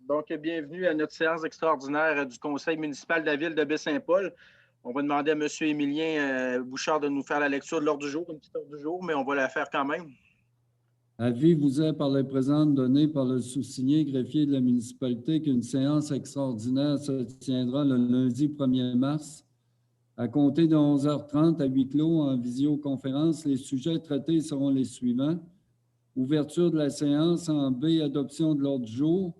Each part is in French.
Donc, bienvenue à notre séance extraordinaire du Conseil municipal de la ville de Baie-Saint-Paul. On va demander à M. Émilien Bouchard de nous faire la lecture de l'ordre du jour, une petite ordre du jour, mais on va la faire quand même. Avis vous est par les présentes donné par le sous-signé greffier de la municipalité qu'une séance extraordinaire se tiendra le lundi 1er mars à compter de 11h30 à huis clos en visioconférence. Les sujets traités seront les suivants. Ouverture de la séance en B, adoption de l'ordre du jour.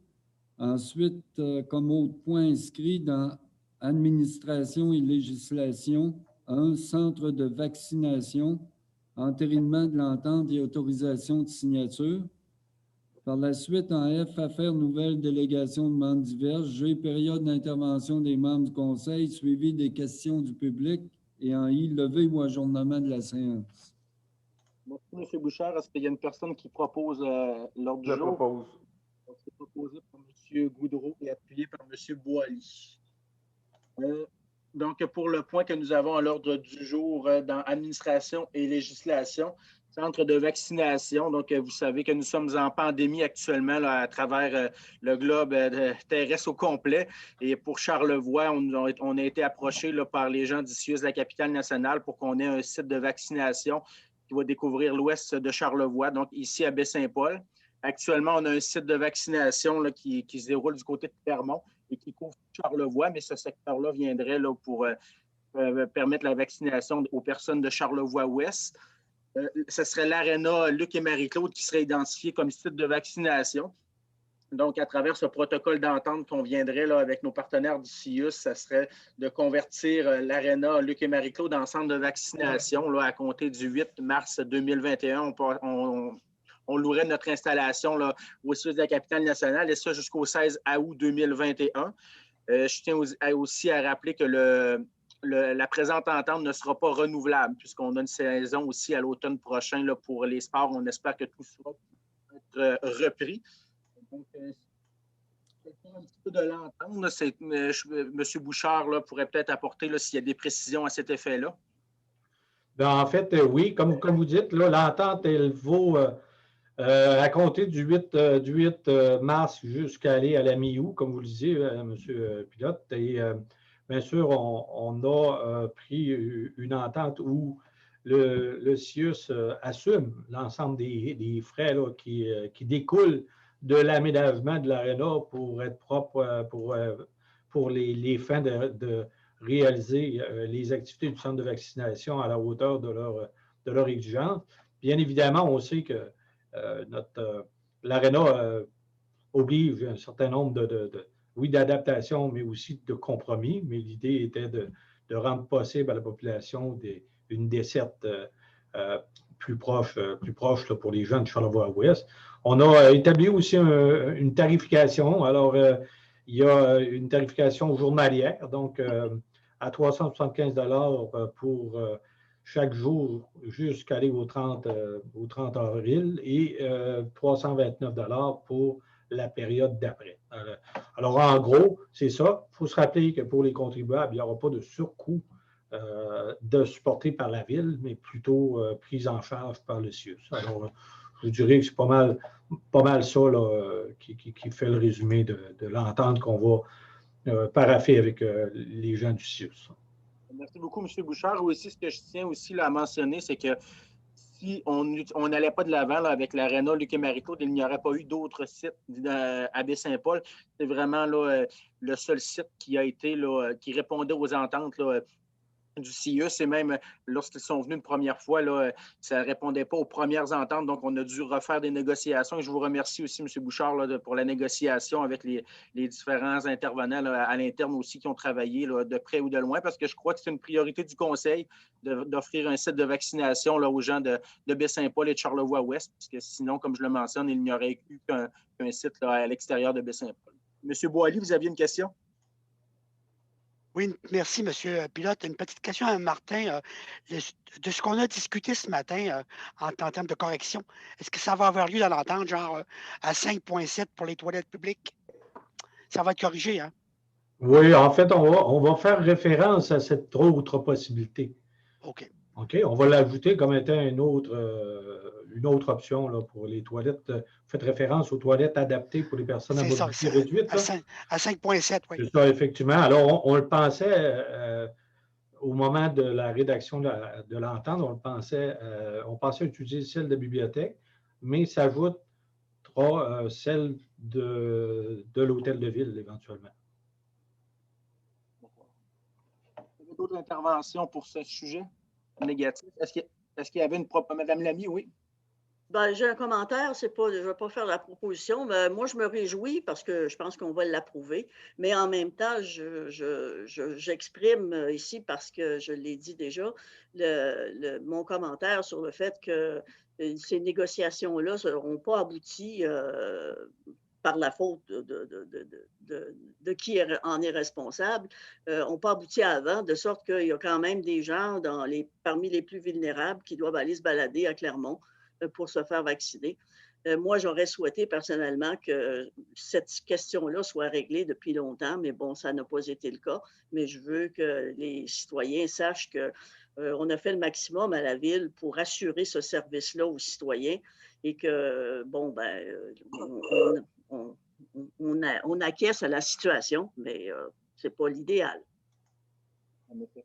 Ensuite, comme autre point inscrit dans administration et législation, un centre de vaccination, entérinement de l'entente et autorisation de signature. Par la suite, en F, affaires nouvelles, délégation de membres diverses. G, période d'intervention des membres du conseil, suivi des questions du public. Et en I, levée ou ajournement de la séance. Merci, M. Bouchard. Est-ce qu'il y a une personne qui propose l'ordre du jour? Je propose. C'est proposé par M. Goudreau et appuyé par M. Boily. Donc, pour le point que nous avons à l'ordre du jour dans administration et législation, centre de vaccination. Donc, vous savez que nous sommes en pandémie actuellement là, à travers le globe terrestre au complet. Et pour Charlevoix, on a été approché là, par les gens d'ici de la capitale nationale pour qu'on ait un site de vaccination qui va découvrir l'ouest de Charlevoix, donc ici à Baie-Saint-Paul. Actuellement, on a un site de vaccination là, qui se déroule du côté de Clermont et qui couvre Charlevoix, mais ce secteur-là viendrait là, pour permettre la vaccination aux personnes de Charlevoix-Ouest. Ce serait l'aréna Luc et Marie-Claude qui serait identifié comme site de vaccination. Donc, à travers ce protocole d'entente qu'on viendrait là, avec nos partenaires du CIUS, ça serait de convertir l'aréna Luc et Marie-Claude en centre de vaccination là, à compter du 8 mars 2021. On louerait notre installation là, au CIUS de la capitale nationale et ça jusqu'au 16 août 2021. Je tiens aussi à rappeler que la présente entente ne sera pas renouvelable puisqu'on a une saison aussi à l'automne prochain là, pour les sports. On espère que tout sera repris. Donc, un petit peu de l'entendre. M. Bouchard là, pourrait peut-être apporter s'il y a des précisions à cet effet-là. En fait, oui, comme vous dites, l'entente, elle vaut à compter du 8 mars jusqu'à aller à la mi-août, comme vous le disiez, M. Pilote. Et bien sûr, on a pris une entente où le CIUS assume l'ensemble des frais là, qui découlent de l'aménagement de l'aréna pour être propre pour les fins de réaliser les activités du centre de vaccination à la hauteur de leur exigence. Bien évidemment, on sait que l'aréna oblige un certain nombre d'adaptations, mais aussi de compromis. Mais l'idée était de rendre possible à la population une desserte plus proche là, pour les gens de Charlevoix-Ouest. On a établi aussi une tarification. Alors, il y a une tarification journalière, donc à 375 $ pour chaque jour jusqu'à aller au 30 avril et 329 $ pour la période d'après. Alors, en gros, c'est ça. Il faut se rappeler que pour les contribuables, il n'y aura pas de surcoût de supporter par la ville, mais plutôt prise en charge par le CIUS. Alors, je dirais que c'est pas mal ça là, qui fait le résumé de l'entente qu'on va paraffer avec les gens du CIUS. Merci beaucoup, M. Bouchard. Aussi, ce que je tiens aussi là, à mentionner, c'est que si on n'allait pas de l'avant avec l'aréna Luc et Marie-Claude, il n'y aurait pas eu d'autres sites à Baie-Saint-Paul. C'est vraiment là, le seul site qui a été là, qui répondait aux ententes là, du CIUS et même lorsqu'ils sont venus une première fois, là, ça ne répondait pas aux premières ententes. Donc, on a dû refaire des négociations. Et je vous remercie aussi, M. Bouchard, là, pour la négociation avec les différents intervenants là, à l'interne aussi qui ont travaillé là, de près ou de loin parce que je crois que c'est une priorité du Conseil d'offrir un site de vaccination là, aux gens de Baie-Saint-Paul et de Charlevoix-Ouest parce que sinon, comme je le mentionne, il n'y aurait eu qu'un site là, à l'extérieur de Baie-Saint-Paul. M. Boily, vous aviez une question? Oui, merci, M. Pilote. Une petite question à Martin. De ce qu'on a discuté ce matin en termes de correction, est-ce que ça va avoir lieu dans l'entente, genre à 5,7 pour les toilettes publiques? Ça va être corrigé, hein? Oui, en fait, on va faire référence à cette autre possibilité. OK. OK, on va l'ajouter comme étant une autre option là, pour les toilettes. Vous faites référence aux toilettes adaptées pour les personnes à C'est ça, mobilité réduite. à 5,7, oui. C'est ça, effectivement. Alors, on le pensait au moment de la rédaction de l'entente, on pensait utiliser celle de bibliothèque, mais s'ajoutera celle de l'hôtel de ville éventuellement. Vous avez d'autres interventions pour ce sujet négatif? Est-ce qu'il y avait une propre... Madame Lamy, oui? Ben, j'ai un commentaire, je ne vais pas faire la proposition, mais moi, je me réjouis parce que je pense qu'on va l'approuver. Mais en même temps, j'exprime ici, parce que je l'ai dit déjà, mon commentaire sur le fait que ces négociations-là n'auront pas abouti par la faute de qui en est responsable, n'ont pas abouti avant, de sorte qu'il y a quand même des gens parmi les plus vulnérables qui doivent aller se balader à Clermont pour se faire vacciner. Moi, j'aurais souhaité personnellement que cette question-là soit réglée depuis longtemps, mais bon, ça n'a pas été le cas. Mais je veux que les citoyens sachent qu'on a fait le maximum à la ville pour assurer ce service-là aux citoyens et que, bon, ben, on acquiesce à la situation, mais ce n'est pas l'idéal. En effet.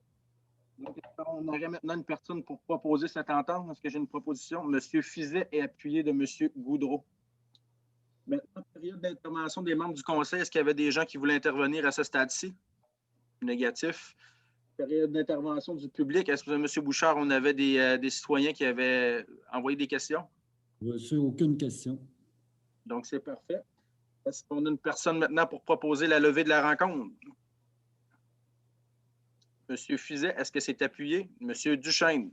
Donc, on aurait maintenant une personne pour proposer cette entente. Est-ce que j'ai une proposition? M. Fizet est appuyé de M. Goudreau. Maintenant, période d'intervention des membres du conseil, est-ce qu'il y avait des gens qui voulaient intervenir à ce stade-ci? Négatif. Période d'intervention du public, est-ce que, M. Bouchard, on avait des citoyens qui avaient envoyé des questions? Je n'ai reçu aucune question. Donc, c'est parfait. Est-ce qu'on a une personne maintenant pour proposer la levée de la rencontre? Monsieur Fizet, est-ce que c'est appuyé? Monsieur Duchesne.